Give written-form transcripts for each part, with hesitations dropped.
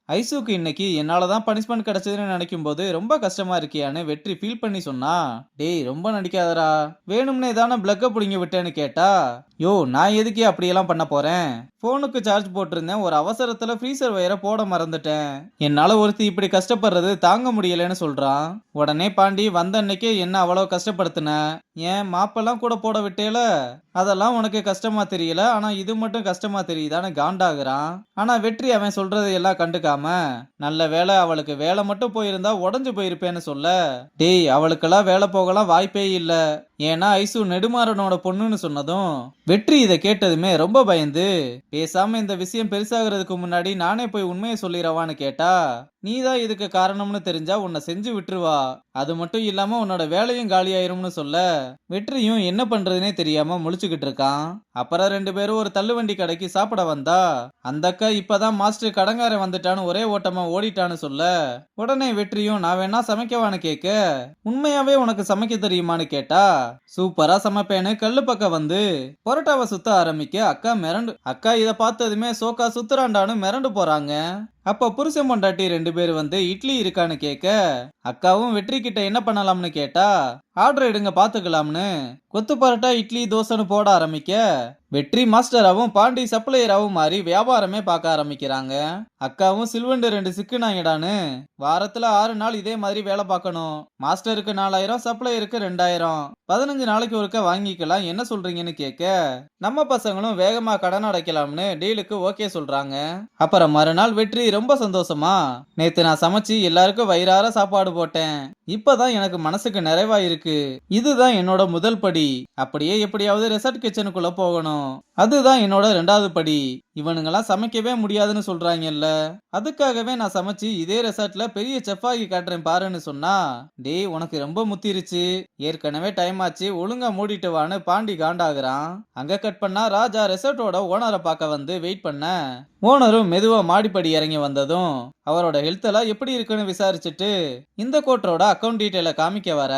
ஐசுக்கு இன்னைக்கு என்னால தான் பனிஷ்மெண்ட் கிடைச்சதுன்னு நினைக்கும் போது ரொம்ப கஷ்டமா இருக்கியான்னு வெற்றி ஃபீல் பண்ணி சொன்னா. டேய் ரொம்ப நடிக்காதடா. வேணும்னே தானே பிளக்க புடிங்கி விட்டேன்னு கேட்டா. யோ நான் எதுக்கே அப்படியெல்லாம் பண்ண போறேன். போனுக்கு சார்ஜ் போட்டிருந்தேன், ஒரு அவசரத்துல ஃப்ரீசர் வயரை போட மறந்துட்டேன். என்னால ஒருத்தி இப்படி கஷ்டப்படுறது தாங்க முடியலன்னு சொல்றான். உடனே பாண்டி வந்த அன்னைக்கே என்ன அவ்வளவு கஷ்டப்படுத்தின. ஏன் மாப்பெல்லாம் கூட போட விட்டேல. அதெல்லாம் உனக்கு கஷ்டமா தெரியல, ஆனா இது மட்டும் கஷ்டமா தெரியுதான்னு காண்டாகுறான். ஆனா வெற்றி அவன் சொல்றதை எல்லாம் கண்டுக்காம, நல்ல வேளை அவளுக்கு வேலை மட்டும் போயிருந்தா உடஞ்சு போயிருப்பேன்னு சொல்ல. டேய் அவளுக்கெல்லாம் வேலை போகலாம் வாய்ப்பே இல்ல. ஏன்னா ஐசு நெடுமாறனோட பொண்ணுன்னு சொன்னதும் வெற்றி இதை கேட்டதுமே ரொம்ப பயந்து, பேசாம இந்த விஷயம் பெருசாகிறதுக்கு முன்னாடி நானே போய் உண்மையை சொல்லிடவான்னு கேட்டா. நீதான் இதுக்கு காரணம்னு தெரிஞ்சா உன்னை செஞ்சு விட்டுருவா. அது மட்டும் இல்லாம உன்னோட வேலையும் காலியாயிரும்னு சொல்ல. வெற்றியும் என்ன பண்றதுனே தெரியாம முழிச்சுக்கிட்டு இருக்கான். அப்புறம் ரெண்டு பேரும் ஒரு தள்ளுவண்டி கடைக்கு சாப்பிட வந்தா. அந்த அக்கா இப்பதான் மாஸ்டர் கடங்காரன் வந்துட்டான்னு ஒரே ஓட்டமா ஓடிட்டான்னு சொல்ல. உடனே வெற்றியும் நான் வேணா சமைக்கவான்னு கேட்க. உண்மையாவே உனக்கு சமைக்க தெரியுமான்னு கேட்டா. சூப்பரா சமைப்பேன்னு கல்லு பக்கம் வந்து பொரோட்டாவை சுத்த ஆரம்பிக்க அக்கா இதை பார்த்ததுமே சோக்கா சுத்துறாண்டான்னு மிரண்டு போறாங்க. அப்ப புருஷன் பொண்டாட்டி ரெண்டு பேர் வந்து இட்லி இருக்கான்னு கேட்க. அக்காவும் வெற்றி கிட்ட என்ன பண்ணலாம்னு கேட்டா. ஆர்டர் எடுங்க பாத்துக்கலாம்னு கொத்து பரோட்டா இட்லி தோசைன்னு போட ஆரம்பிக்க. வெற்றி மாஸ்டராவும் பாண்டி சப்ளையராவும் மாறி வியாபாரமே பார்க்க ஆரம்பிக்கிறாங்க. அக்காவும் சில்வண்டு ரெண்டு சிக்குனாங்கடான்னு வாரத்துல 6 நாள் இதே மாதிரி வேலை பார்க்கணும். மாஸ்டருக்கு 4000, சப்ளையருக்கு 2000, 15 நாளைக்கு ஒருக்க வாங்கிக்கலாம், என்ன சொல்றீங்கன்னு கேட்க. நம்ம பசங்களும் வேகமா கடன் அடைக்கலாம்னு டீலுக்கு ஓகே சொல்றாங்க. அப்புறம் மறுநாள் வெற்றி ரொம்ப சந்தோஷமா, நேத்து நான் சமைச்சு எல்லாருக்கும் வயிறார சாப்பாடு போட்டேன். இப்பதான் எனக்கு மனசுக்கு நிறைவா இருக்கு. இதுதான் என்னோட முதல் படி. அப்படியே எப்படியாவது ரெசார்ட் கிச்சனுக்குள்ள போகணும். அதுதான் என்னோட 2வது படி. இவனுங்கெல்லாம் சமைக்கவே முடியாதுன்னு சொல்றாங்கல்ல, அதுக்காகவே நான் சமைச்சு இதே ரெசார்ட்ல பெரிய செஃப் ஆகி காட்டுறேன் பாருன்னு சொன்னா. டேய் உனக்கு ரொம்ப முத்திருச்சு, ஏற்கனவே டைம் ஆச்சு, ஒழுங்கா மூடிட்டு வான்னு பாண்டி காண்டாகிறான். அங்க கட் பண்ணா ராஜா ரெசார்ட்டோட ஓனரை பார்க்க வந்து வெயிட் பண்ண. ஓனரும் மெதுவா மாடிப்படி இறங்கி வந்ததும் அவரோட ஹெல்த் எல்லாம் எப்படி இருக்குன்னு விசாரிச்சுட்டு இந்த கோட்டரோட அக்கௌண்ட் டீட்டெயில காமிக்க வர.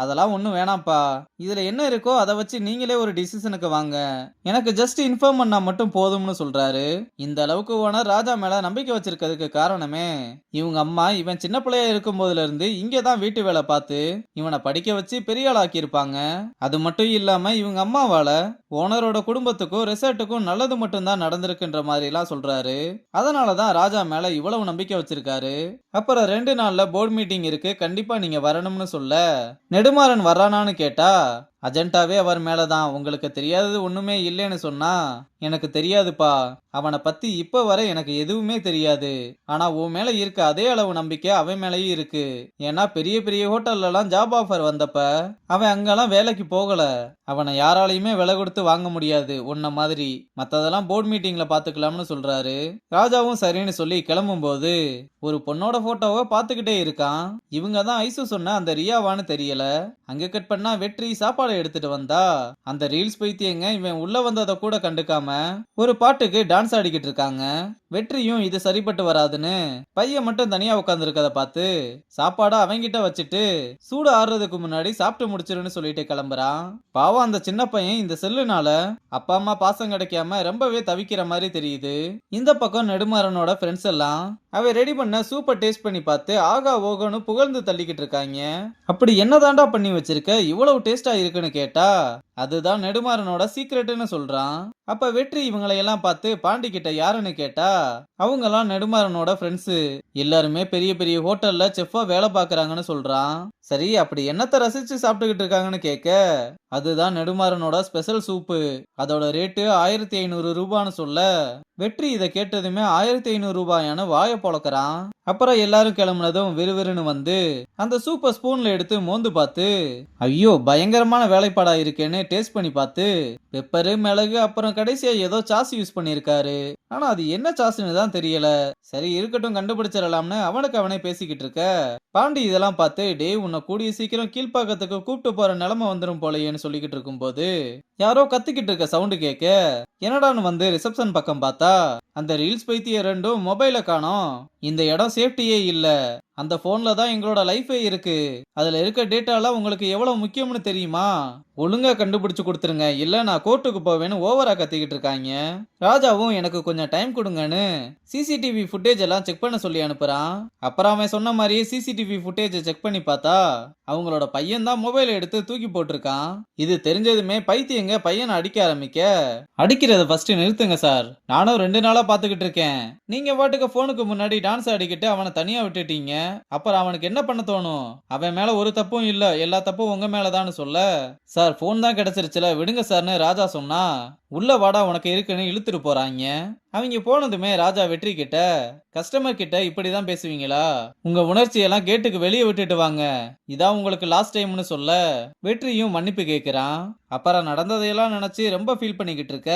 அதெல்லாம் ஒண்ணும் வேணாம்ப்பா, இதுல என்ன இருக்கோ அதை வச்சு நீங்களே ஒரு டிசிஷனுக்கு வாங்க, எனக்கு ஜஸ்ட் இன்ஃபார்ம் பண்ணா மட்டும் போதும்னு சொல்றாரு. இந்த அளவுக்கு ஓனர் ராஜா மேல நம்பிக்கை வச்சிருக்கிறதுக்கு காரணமே இவங்க அம்மா இவன் சின்ன பிள்ளையா இருக்கும் போதுல இருந்து இங்கதான் வீட்டு வேலை பார்த்து இவனை படிக்க வச்சு பெரிய ஆளாக்கி இருப்பாங்க. அது மட்டும் இல்லாம இவங்க அம்மாவால ஓனரோட குடும்பத்துக்கும் ரெசார்ட்டுக்கும் நல்லது மட்டும்தான் நடந்திருக்குன்ற மாதிரி எல்லாம் சொல்றாரு. அதனாலதான் ராஜா மேல இவ்வளவு நம்பிக்கை வச்சிருக்காரு. அப்புறம் 2 நாள்ல போர்டு மீட்டிங் இருக்கு, கண்டிப்பா நீங்க வரணும்னு சொல்ல. நெடுமாறன் வர்றானான்னு கேட்டா. அஜெண்டாவே அவர் மேலதான், உங்களுக்கு தெரியாதது ஒண்ணுமே இல்லைன்னு சொன்னா. எனக்கு தெரியாதுப்பா, அவனை பத்தி இப்ப வரை எனக்கு எதுவுமே தெரியாது. ஆனா உன் மேல இருக்க அதே அளவு நம்பிக்கை அவன் மேலயும் இருக்கு. ஏன்னா பெரிய பெரிய ஹோட்டல்ல எல்லாம் ஜாப் ஆஃபர் வந்தப்ப அவன் அங்கெல்லாம் வேலைக்கு போகல. அவனை யாராலையுமே விலை கொடுத்து வாங்க முடியாது உன்ன மாதிரி. மத்ததெல்லாம் போர்டு மீட்டிங்ல பாத்துக்கலாம்னு சொல்றாரு. ராஜாவும் சரின்னு சொல்லி கிளம்பும் போது ஒரு பொண்ணோட போட்டோவை பாத்துக்கிட்டே இருக்கான். இவங்க தான் ஐசு சொன்ன அந்த ரியாவான்னு தெரியல. அங்க கட் பண்ணா வெற்றி சாப்பாடு எடுத்துட்டு வந்தா. அந்த ரீல்ஸ் பைத்தியங்க இவன் உள்ள வந்ததை கூட கண்டுக்காம ஒரு பாட்டுக்கு டான்ஸ் ஆடிக்கிட்டு இருக்காங்க. வெற்றியும் இது சரிப்பட்டு வராதுன்னு பையன் மட்டும் தனியா உட்கார்ந்து இருக்கத பார்த்து சாப்பாட அவங்கிட்ட வச்சுட்டு சூடு ஆறுறதுக்கு முன்னாடி சாப்பிட்டு முடிச்சிருன்னு சொல்லிட்டு கிளம்புறான். பாவம் அந்த சின்ன பையன் இந்த செல்லுனால அப்பா அம்மா பாசம் கிடைக்காம ரொம்பவே தவிக்கிற மாதிரி தெரியுது. இந்த பக்கம் நெடுமாறனோட ஃப்ரெண்ட்ஸ் எல்லாம் அவ ரெடி பண்ண சூப்பர் டேஸ்ட் பண்ணி பார்த்து ஆகா ஓகோன்னு புகழ்ந்து தள்ளிக்கிட்டு இருக்காங்க. அப்படி என்னதாண்டா பண்ணி வச்சிருக்க, இவ்வளவு டேஸ்டா இருக்குன்னு கேட்டா. அதுதான் நெடுமாறனோட சீக்ரெட்னு சொல்றான். அப்ப வெற்றி இவங்களை எல்லாம் பார்த்து பாண்டி கிட்ட யாருன்னு கேட்டா. அவங்க எல்லாம் நெடுமாறனோட ஃப்ரெண்ட்ஸ், எல்லாருமே பெரிய பெரிய ஹோட்டல்ல செஃப்பா வேலை பாக்குறாங்கன்னு சொல்றான். சரி அப்படி என்னத்தை ரசிச்சு சாப்பிட்டுக்கிட்டு இருக்காங்கன்னு கேட்க. அதுதான் நெடுமாறனோட ஸ்பெஷல் சூப்பு, அதோட ரேட்டு 1500 ரூபான்னு சொல்ல. வெற்றி இதை கேட்டதுமே 1500 ரூபாயான்னு வாயை பொழக்கிறான். அப்புறம் எல்லாரும் கிளம்புனதும் விறுவிறுன்னு வந்து அந்த சூப்பர் ஸ்பூன்ல எடுத்து மோந்து பார்த்து ஐயோ பயங்கரமான வேலைப்பாடா இருக்கேன்னு டேஸ்ட் பண்ணி பார்த்து பெப்பரு மிளகு அப்புறம் கடைசியா ஏதோ சாஸ் யூஸ் பண்ணிருக்காரு. ஆனா அது என்ன சாஸ்ன்னு தான் தெரியல. சரி இருக்கட்டும் கண்டுபிடிச்சிடலாம்னு அவனுக்கு அவனே பேசிக்கிட்டு இருக்க. பாண்டி இதெல்லாம் பார்த்து டே உன்னை கூடிய சீக்கிரம் கீழ்ப்பாக்கத்துக்கு கூப்பிட்டு போற நிலைமை வந்துடும் போலையேன்னு சொல்லிக்கிட்டு இருக்கும் போது யாரோ கத்திக்கிட்டு இருக்க சவுண்டு கேட்க. என்னடான்னு வந்து ரிசப்ஷன் பக்கம் பார்த்தா அந்த ரீல்ஸ் பைத்திய ரெண்டும் மொபைல காணோம். இந்த இடம் சேஃப்டியே இல்ல. அந்த போன்ல தான் எங்களோட லைஃபே இருக்கு. அதுல இருக்க டேட்டாலாம் உங்களுக்கு எவ்வளவு முக்கியம்னு தெரியுமா? ஒழுங்கா கண்டுபிடிச்சு கொடுத்துருங்க, இல்ல நான் கோர்ட்டுக்கு போவேன்னு ஓவரா கத்திக்கிட்டு இருக்காங்க. ராஜாவும் எனக்கு கொஞ்சம் டைம் கொடுங்கன்னு சிசிடிவி ஃபுட்டேஜ் எல்லாம் செக் பண்ண சொல்லி அனுப்புறான். அப்புறம் அவன் சொன்ன மாதிரியே சிசிடிவி ஃபுட்டேஜ் செக் பண்ணி பார்த்தா அவங்களோட பையன் தான் மொபைலை எடுத்து தூக்கி போட்டிருக்கான். இது தெரிஞ்சதுமே பைத்தியங்க பையனை அடிக்க ஆரம்பிக்க, அடிக்கிறத ஃபர்ஸ்ட் நிறுத்துங்க சார், நானும் 2 நாளா பாத்துக்கிட்டு இருக்கேன். நீங்க பாட்டுக்கு போனுக்கு முன்னாடி டான்ஸ் ஆடிக்கிட்டு அவனை தனியா விட்டுட்டீங்க. அப்புறம் அவனுக்கு என்ன பண்ண தோணும்? அவன் மேல ஒரு தப்பும் இல்ல, எல்லா தப்பும் உங்க மேலதான்னு சொல்ல, சார் போன் தான் கிடைச்சிருச்சுல விடுங்க சார்னு ராஜா சொன்னா, உள்ள வாடா உனக்கு இருக்குன்னு இழுத்துட்டு போறாங்க. அவங்க போனதுமே ராஜா வெற்றி கிட்ட, கஸ்டமர் கிட்ட இப்படிதான் பேசுவீங்களா? உங்க உணர்ச்சியெல்லாம் கேட்டுக்கு வெளியே விட்டுட்டு வாங்க, இதான் உங்களுக்கு லாஸ்ட் டைம்னு சொல்ல வெற்றியும் மன்னிப்பு கேட்கிறான். அப்புறம் நடந்ததையெல்லாம் நினைச்சு ரொம்ப ஃபீல் பண்ணிக்கிட்டு இருக்க,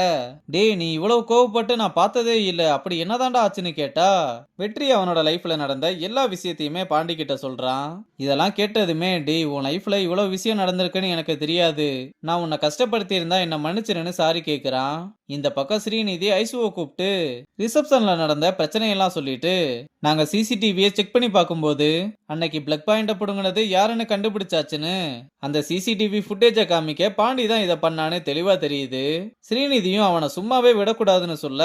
டேய் நீ இவ்வளவு கோவப்பட்டு நான் பார்த்ததே இல்ல, அப்படி என்னதான்டா ஆச்சுன்னு கேட்டா வெற்றி அவனோட லைஃப்ல நடந்த எல்லா விஷயத்தையுமே பாண்டி கிட்ட சொல்றான். இதெல்லாம் கேட்டதுமே, டேய் உன் லைஃப்ல இவ்வளவு விஷயம் நடந்திருக்குன்னு எனக்கு தெரியாது, நான் உன்னை கஷ்டப்படுத்தி இருந்தா என்ன மன்னிச்சிருன்னு சாரி கேட்கிறான். இந்த பக்கம் ஸ்ரீநிதி ஐசுவை கூப்பிட்டு ரிசப்ஷன்ல நடந்த பிரச்சனையெல்லாம் சொல்லிட்டு, நாங்க சிசிடிவியை செக் பண்ணி பார்க்கும்போது அன்னைக்கு பிளக் பாயிண்ட புடுங்கினது யாருன்னு கண்டுபிடிச்சாச்சுன்னு அந்த சிசிடிவி ஃபுட்டேஜை காமிக்க பாண்டி தான் இதை பண்ணான்னு தெளிவா தெரியுது. ஸ்ரீநிதியும் அவனை சும்மாவே விடக்கூடாதுன்னு சொல்ல,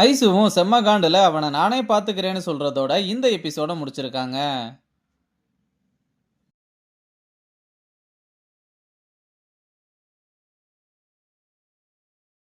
ஐசுவும் செம்ம காண்டுல அவனை நானே பாத்துக்கிறேன்னு சொல்றதோட இந்த எபிசோட முடிச்சிருக்காங்க.